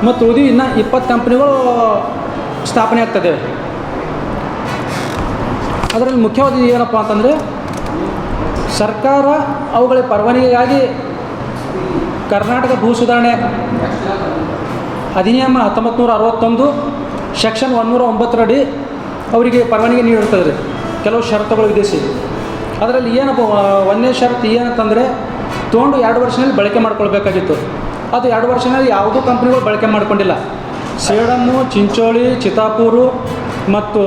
ಮತ್ತು ಉಳಿದು ಇನ್ನು 20 ಕಂಪ್ನಿಗಳು ಸ್ಥಾಪನೆ ಆಗ್ತದೆ. ಅದರಲ್ಲಿ ಮುಖ್ಯವಾದ ಏನಪ್ಪ ಅಂತಂದರೆ, ಸರ್ಕಾರ ಅವುಗಳ ಪರವಾನಗಿಗಾಗಿ ಕರ್ನಾಟಕ ಭೂ ಸುಧಾರಣೆ ಅಧಿನಿಯಮ 1961 ಸೆಕ್ಷನ್ 109 ಅಡಿ ಅವರಿಗೆ ಪರವಾನಗಿ ನೀಡಿರ್ತದೆ. ಕೆಲವು ಷರತ್ತುಗಳು ವಿಧಿಸಿ, ಅದರಲ್ಲಿ ಏನಪ್ಪ ಒಂದನೇ ಷರತ್ತು ಏನಂತಂದರೆ, ತೊಗೊಂಡು 2 ವರ್ಷದಲ್ಲಿ ಬಳಕೆ ಮಾಡ್ಕೊಳ್ಬೇಕಾಗಿತ್ತು. ಅದು 2 ವರ್ಷದಲ್ಲಿ ಯಾವುದೂ ಕಂಪ್ನಿಗಳು ಬಳಕೆ ಮಾಡ್ಕೊಂಡಿಲ್ಲ. ಸೇಡಮ್ಮು, ಚಿಂಚೋಳಿ, ಚಿತ್ತಾಪೂರು ಮತ್ತು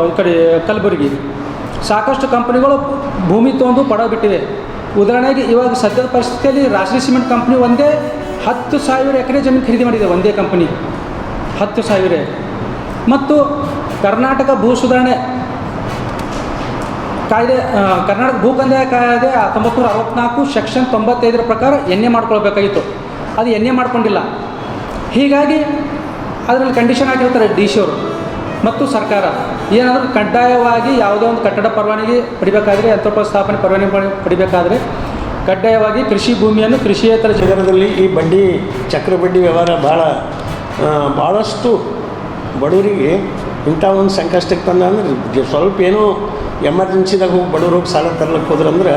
ಈ ಕಡೆ ಕಲಬುರಗಿ ಸಾಕಷ್ಟು ಕಂಪ್ನಿಗಳು ಭೂಮಿ ತೊಗೊಂಡು ಪಡವ ಬಿಟ್ಟಿವೆ. ಉದಾಹರಣೆಗೆ ಇವಾಗ ಸದ್ಯದ ಪರಿಸ್ಥಿತಿಯಲ್ಲಿ ರಾಷ್ಟ್ರೀಯ ಸಿಮೆಂಟ್ ಕಂಪ್ನಿ ಒಂದೇ 10,000 ಎಕರೆ ಜಮೀನು ಖರೀದಿ ಮಾಡಿದೆ, ಒಂದೇ ಕಂಪ್ನಿ 10,000. ಮತ್ತು ಕರ್ನಾಟಕ ಭೂ ಸುಧಾರಣೆ ಕಾಯ್ದೆ, ಕರ್ನಾಟಕ ಭೂ ಕಂದಾಯ ಕಾಯ್ದೆ 1964 ಸೆಕ್ಷನ್ 95 ಪ್ರಕಾರ ಎನ್ ಎ ಮಾಡ್ಕೊಳ್ಬೇಕಾಗಿತ್ತು. ಅದು ಎನ್ ಎ ಮಾಡ್ಕೊಂಡಿಲ್ಲ. ಹೀಗಾಗಿ ಅದರಲ್ಲಿ ಕಂಡೀಷನ್ ಹಾಕಿರ್ತಾರೆ ಡಿ ಸಿ ಅವರು ಮತ್ತು ಸರ್ಕಾರ, ಏನಾದರೂ ಕಡ್ಡಾಯವಾಗಿ ಯಾವುದೋ ಒಂದು ಕಟ್ಟಡ ಪರವಾನಗಿ ಪಡಿಬೇಕಾದ್ರೆ, ಯಂತ್ರೋಪಕರಣ ಸ್ಥಾಪನೆ ಪರವಾನಗಿ ಪಡಿಬೇಕಾದ್ರೆ ಕಡ್ಡಾಯವಾಗಿ ಕೃಷಿ ಭೂಮಿಯನ್ನು ಕೃಷಿಯೇತರ ನಗರದಲ್ಲಿ ಈ ಬಡ್ಡಿ ಚಕ್ರ ಬಡ್ಡಿ ವ್ಯವಹಾರ ಭಾಳಷ್ಟು ಬಡವರಿಗೆ ಇಂಥ ಒಂದು ಸಂಕಷ್ಟಕ್ಕೆ ತಂದ ಅಂದ್ರೆ, ಸ್ವಲ್ಪ ಏನೋ ಎಮರ್ಜೆನ್ಸಿದಾಗ ಹೋಗಿ ಬಡವ್ರು ಹೋಗಿ ಸಾಲ ತರ್ಲಿಕ್ಕೆ ಹೋದ್ರಂದ್ರೆ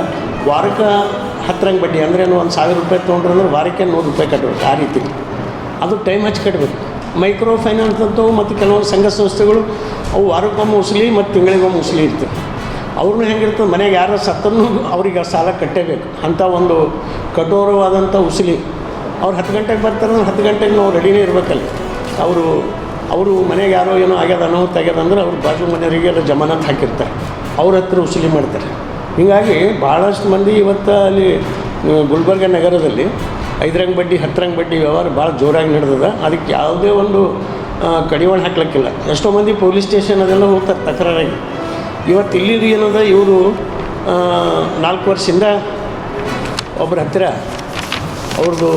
ವಾರಕ್ಕೆ 10 ಬಡ್ಡಿ ಅಂದ್ರೆ ಏನು, 1,000 ರೂಪಾಯಿ ತೊಗೊಂಡ್ರೆ ಅಂದ್ರೆ ವಾರಕ್ಕೆ 100 ರೂಪಾಯಿ ಕಟ್ಟಬೇಕು. ಆ ರೀತಿ ಅದು ಟೈಮ್ ಹಚ್ಚಿ ಕಟ್ಟಬೇಕು. ಮೈಕ್ರೋ ಫೈನಾನ್ಸ್ ಅಂತವು ಮತ್ತು ಕೆಲವೊಂದು ಸಂಘ ಸಂಸ್ಥೆಗಳು ಅವು ವಾರಕ್ಕೊಮ್ಮೆ ಉಸಲಿ ಮತ್ತು ತಿಂಗಳಿಗೊಮ್ಮೆ ಉಸಲಿ ಇರ್ತವೆ. ಅವ್ರನ್ನೂ ಹೆಂಗಿರ್ತದೆ, ಮನೆಗೆ ಯಾರು ಸತ್ತರೂ ಅವ್ರಿಗೆ ಸಾಲ ಕಟ್ಟೇಬೇಕು. ಅಂಥ ಒಂದು ಕಠೋರವಾದಂಥ ಉಸಲಿ. ಅವ್ರು 10 ಗಂಟೆಗೆ ಬರ್ತಾರೆ ಅಂದ್ರೆ 10 ಗಂಟೆಗೆ ನಾವು ರೆಡಿನೇ ಇರಬೇಕಲ್ಲ. ಅವರು ಮನೆಗೆ ಯಾರೋ ಏನೋ ಆಗ್ಯದ, ಅನಾಹುತ ಆಗ್ಯದ ಅಂದ್ರೆ ಅವ್ರು ಬಾಜು ಮನೆಯವರಿಗೆ ಎಲ್ಲ ಜಮಾನತ್ ಹಾಕಿರ್ತಾರೆ, ಅವ್ರ ಹತ್ರ ಉಸಲಿ ಮಾಡ್ತಾರೆ. ಹೀಗಾಗಿ ಭಾಳಷ್ಟು ಮಂದಿ ಇವತ್ತು ಅಲ್ಲಿ ಗುಲ್ಬರ್ಗ ನಗರದಲ್ಲಿ 5 ಬಡ್ಡಿ 10 ಬಡ್ಡಿ ವ್ಯವಹಾರ ಭಾಳ ಜೋರಾಗಿ ನಡೆದದ. ಅದಕ್ಕೆ ಯಾವುದೇ ಒಂದು ಕಡಿವಾಣ ಹಾಕ್ಲಿಕ್ಕಿಲ್ಲ. ಎಷ್ಟೋ ಮಂದಿ ಪೊಲೀಸ್ ಸ್ಟೇಷನ್ ಅದೆಲ್ಲ ಹೋಗ್ತಾರೆ ತಕರಾರಾಗಿ. ಇವತ್ತು ಇಲ್ಲಿ ಏನದ, ಇವರು 4 ವರ್ಷದಿಂದ ಒಬ್ಬರ ಹತ್ತಿರ ಅವ್ರದ್ದು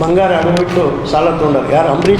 ಬಂಗಾರ ಅಡವಿಟ್ಟು ಸಾಲ ತೊಗೊಂಡಾರೆ. ಯಾರು? ಅಂಬರೀಷ್